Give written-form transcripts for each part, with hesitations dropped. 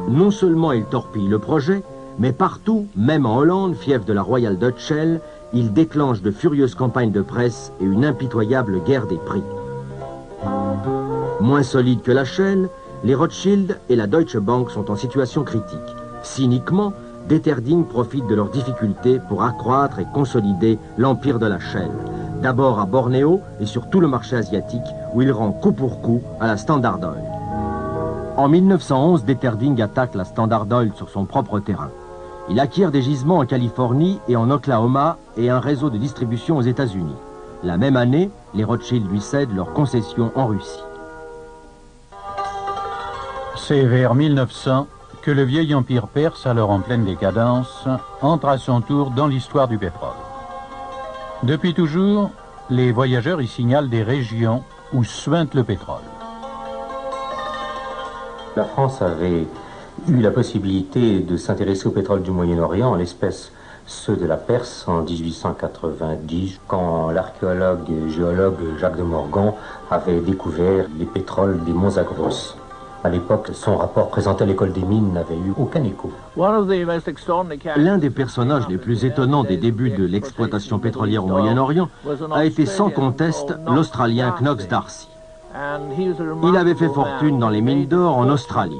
Non seulement il torpille le projet, mais partout, même en Hollande, fief de la Royal Dutch Shell, il déclenche de furieuses campagnes de presse et une impitoyable guerre des prix. Moins solides que la Shell, les Rothschild et la Deutsche Bank sont en situation critique. Cyniquement, Deterding profite de leurs difficultés pour accroître et consolider l'empire de la Shell. D'abord à Bornéo et sur tout le marché asiatique, où il rend coup pour coup à la Standard Oil. En 1911, Deterding attaque la Standard Oil sur son propre terrain. Il acquiert des gisements en Californie et en Oklahoma et un réseau de distribution aux États-Unis. La même année, les Rothschild lui cèdent leurs concessions en Russie. C'est vers 1900 que le vieil empire perse, alors en pleine décadence, entre à son tour dans l'histoire du pétrole. Depuis toujours, les voyageurs y signalent des régions où suinte le pétrole. La France avait eu la possibilité de s'intéresser au pétrole du Moyen-Orient, en l'espèce ceux de la Perse en 1890, quand l'archéologue et géologue Jacques de Morgan avait découvert les pétroles des monts Zagros. À l'époque, son rapport présenté à l'école des mines n'avait eu aucun écho. L'un des personnages les plus étonnants des débuts de l'exploitation pétrolière au Moyen-Orient a été sans conteste l'Australien Knox D'Arcy. Il avait fait fortune dans les mines d'or en Australie.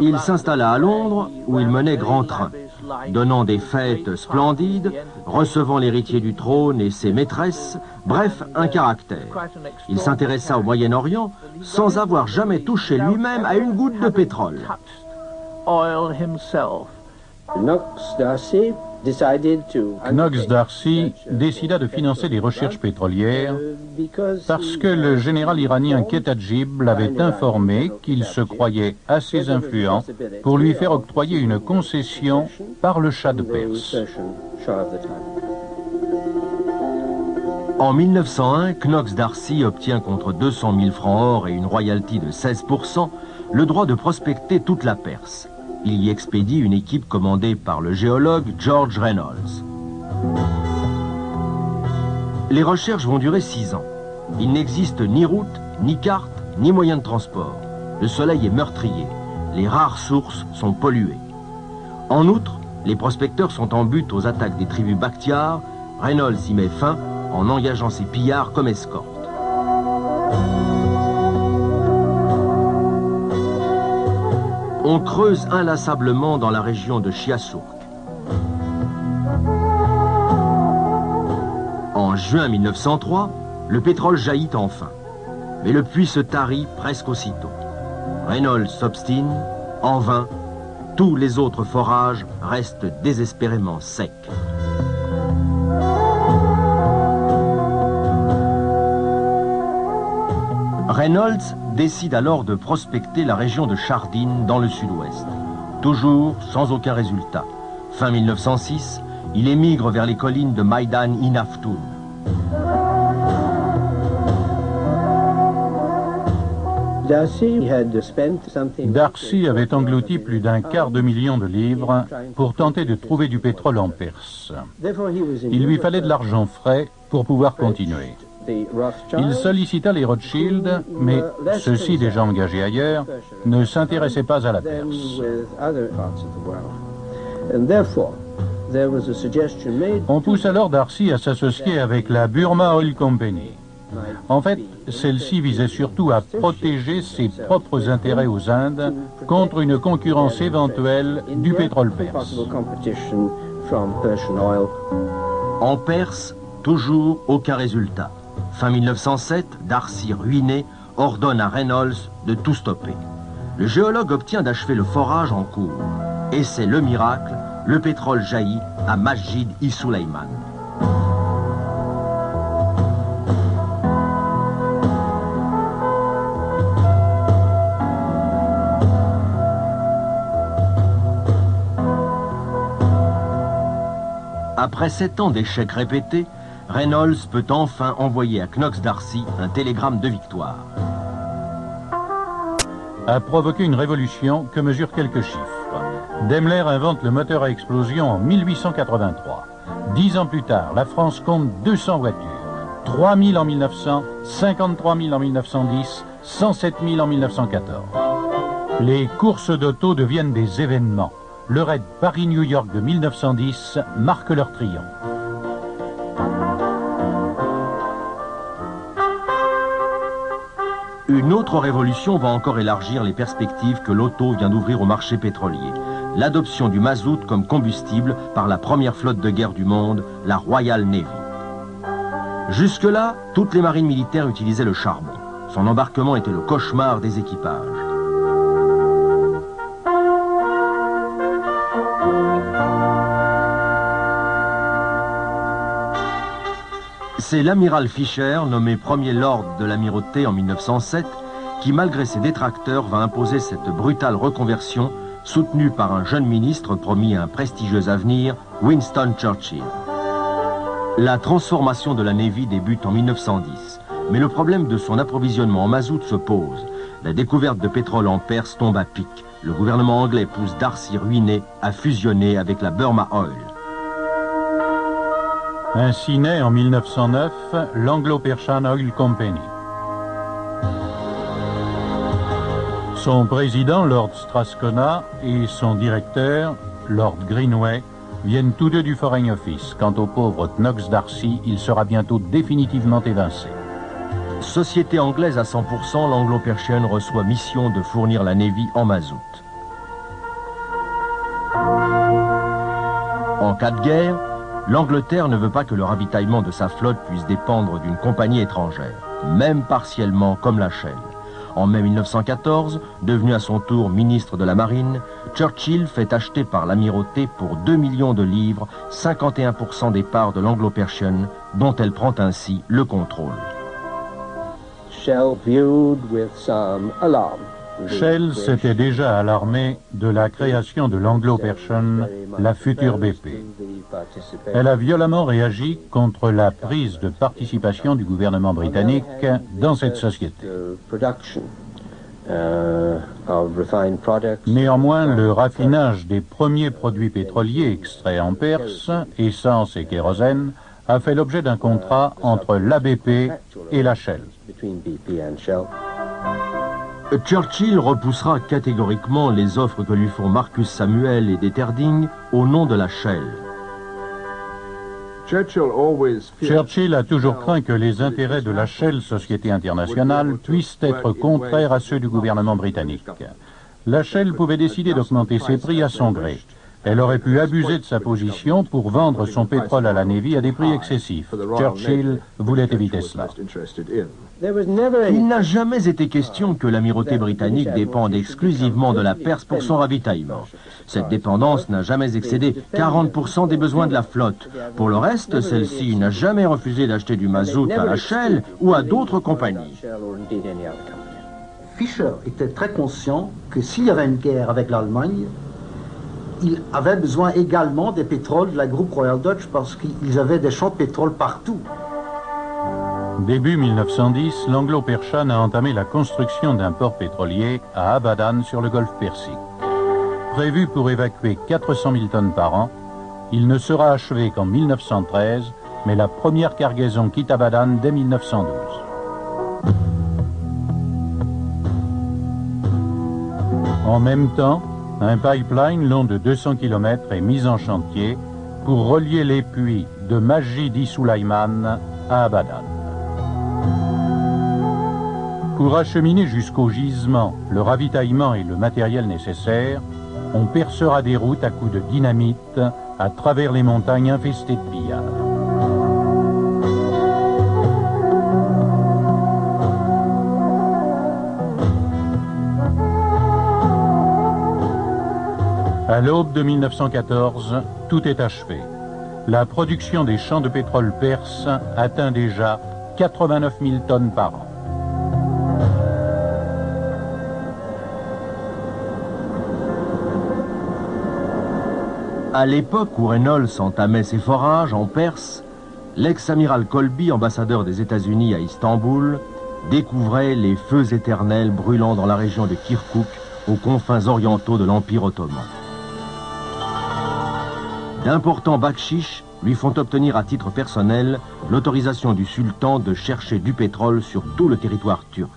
Il s'installa à Londres où il menait grand train, donnant des fêtes splendides, recevant l'héritier du trône et ses maîtresses, bref, un caractère. Il s'intéressa au Moyen-Orient sans avoir jamais touché lui-même à une goutte de pétrole. Knox D'Arcy décida de financer des recherches pétrolières parce que le général iranien Ketajib l'avait informé qu'il se croyait assez influent pour lui faire octroyer une concession par le Shah de Perse. En 1901, Knox D'Arcy obtient contre 200 000 francs or et une royalty de 16% le droit de prospecter toute la Perse. Il y expédie une équipe commandée par le géologue George Reynolds. Les recherches vont durer 6 ans. Il n'existe ni route, ni carte, ni moyen de transport. Le soleil est meurtrier. Les rares sources sont polluées. En outre, les prospecteurs sont en butte aux attaques des tribus Bakhtiar. Reynolds y met fin en engageant ses pillards comme escorte. On creuse inlassablement dans la région de Chiasouk. En juin 1903, le pétrole jaillit enfin. Mais le puits se tarit presque aussitôt. Reynolds s'obstine, en vain, tous les autres forages restent désespérément secs. Reynolds décide alors de prospecter la région de Chardin dans le sud-ouest. Toujours sans aucun résultat. Fin 1906, il émigre vers les collines de Maïdan Inaftoun. D'Arcy avait englouti plus d'1/4 million de livres pour tenter de trouver du pétrole en Perse. Il lui fallait de l'argent frais pour pouvoir continuer. Il sollicita les Rothschild, mais ceux-ci, déjà engagés ailleurs, ne s'intéressaient pas à la Perse. On pousse alors D'Arcy à s'associer avec la Burma Oil Company. En fait, celle-ci visait surtout à protéger ses propres intérêts aux Indes contre une concurrence éventuelle du pétrole perse. En Perse, toujours aucun résultat. Fin 1907, D'Arcy, ruiné, ordonne à Reynolds de tout stopper. Le géologue obtient d'achever le forage en cours. Et c'est le miracle, le pétrole jaillit à Masjid-i-Suleyman. Après 7 ans d'échecs répétés, Reynolds peut enfin envoyer à Knox D'Arcy un télégramme de victoire. A provoqué une révolution que mesurent quelques chiffres. Daimler invente le moteur à explosion en 1883. 10 ans plus tard, la France compte 200 voitures. 3 000 en 1900, 53 000 en 1910, 107 000 en 1914. Les courses d'auto deviennent des événements. Le raid Paris-New York de 1910 marque leur triomphe. Une autre révolution va encore élargir les perspectives que l'auto vient d'ouvrir au marché pétrolier. L'adoption du mazout comme combustible par la première flotte de guerre du monde, la Royal Navy. Jusque-là, toutes les marines militaires utilisaient le charbon. Son embarquement était le cauchemar des équipages. C'est l'amiral Fisher, nommé premier lord de l'amirauté en 1907, qui, malgré ses détracteurs, va imposer cette brutale reconversion, soutenue par un jeune ministre promis un prestigieux avenir, Winston Churchill. La transformation de la Navy débute en 1910, mais le problème de son approvisionnement en mazout se pose. La découverte de pétrole en Perse tombe à pic. Le gouvernement anglais pousse Darcy ruiné à fusionner avec la Burma Oil. Ainsi naît en 1909 l'Anglo-Persian Oil Company. Son président, Lord Strathcona, et son directeur, Lord Greenway, viennent tous deux du Foreign Office. Quant au pauvre Knox Darcy, il sera bientôt définitivement évincé. Société anglaise à 100%, l'Anglo-Persian reçoit mission de fournir la Navy en mazout. En cas de guerre, l'Angleterre ne veut pas que le ravitaillement de sa flotte puisse dépendre d'une compagnie étrangère, même partiellement comme la Shell. En mai 1914, devenu à son tour ministre de la Marine, Churchill fait acheter par l'amirauté pour 2 millions de livres 51% des parts de l'Anglo-Persian, dont elle prend ainsi le contrôle. Shell s'était déjà alarmé de la création de l'Anglo-Persian, la future BP. Elle a violemment réagi contre la prise de participation du gouvernement britannique dans cette société. Néanmoins, le raffinage des premiers produits pétroliers extraits en Perse, essence et kérosène, a fait l'objet d'un contrat entre l'ABP et la Shell. Churchill repoussera catégoriquement les offres que lui font Marcus Samuel et Deterding au nom de la Shell. Churchill a toujours craint que les intérêts de la Shell, société internationale, puissent être contraires à ceux du gouvernement britannique. La Shell pouvait décider d'augmenter ses prix à son gré. Elle aurait pu abuser de sa position pour vendre son pétrole à la Navy à des prix excessifs. Churchill voulait éviter cela. Il n'a jamais été question que l'amirauté britannique dépende exclusivement de la Perse pour son ravitaillement. Cette dépendance n'a jamais excédé 40% des besoins de la flotte. Pour le reste, celle-ci n'a jamais refusé d'acheter du mazout à la Shell ou à d'autres compagnies. Fisher était très conscient que s'il y avait une guerre avec l'Allemagne, il avait besoin également des pétroles de la groupe Royal Dutch parce qu'ils avaient des champs de pétrole partout. Début 1910, l'Anglo-Persian a entamé la construction d'un port pétrolier à Abadan sur le golfe Persique. Prévu pour évacuer 400 000 tonnes par an, il ne sera achevé qu'en 1913, mais la première cargaison quitte Abadan dès 1912. En même temps, un pipeline long de 200 km est mis en chantier pour relier les puits de Masjid-i Sulaiman à Abadan. Pour acheminer jusqu'au gisement le ravitaillement et le matériel nécessaires, on percera des routes à coups de dynamite à travers les montagnes infestées de pillards. À l'aube de 1914, tout est achevé. La production des champs de pétrole perse atteint déjà 89 000 tonnes par an. À l'époque où Reynolds entamait ses forages en Perse, l'ex-amiral Colby, ambassadeur des États-Unis à Istanbul, découvrait les feux éternels brûlant dans la région de Kirkouk, aux confins orientaux de l'Empire ottoman. D'importants bakchiches lui font obtenir à titre personnel l'autorisation du sultan de chercher du pétrole sur tout le territoire turc.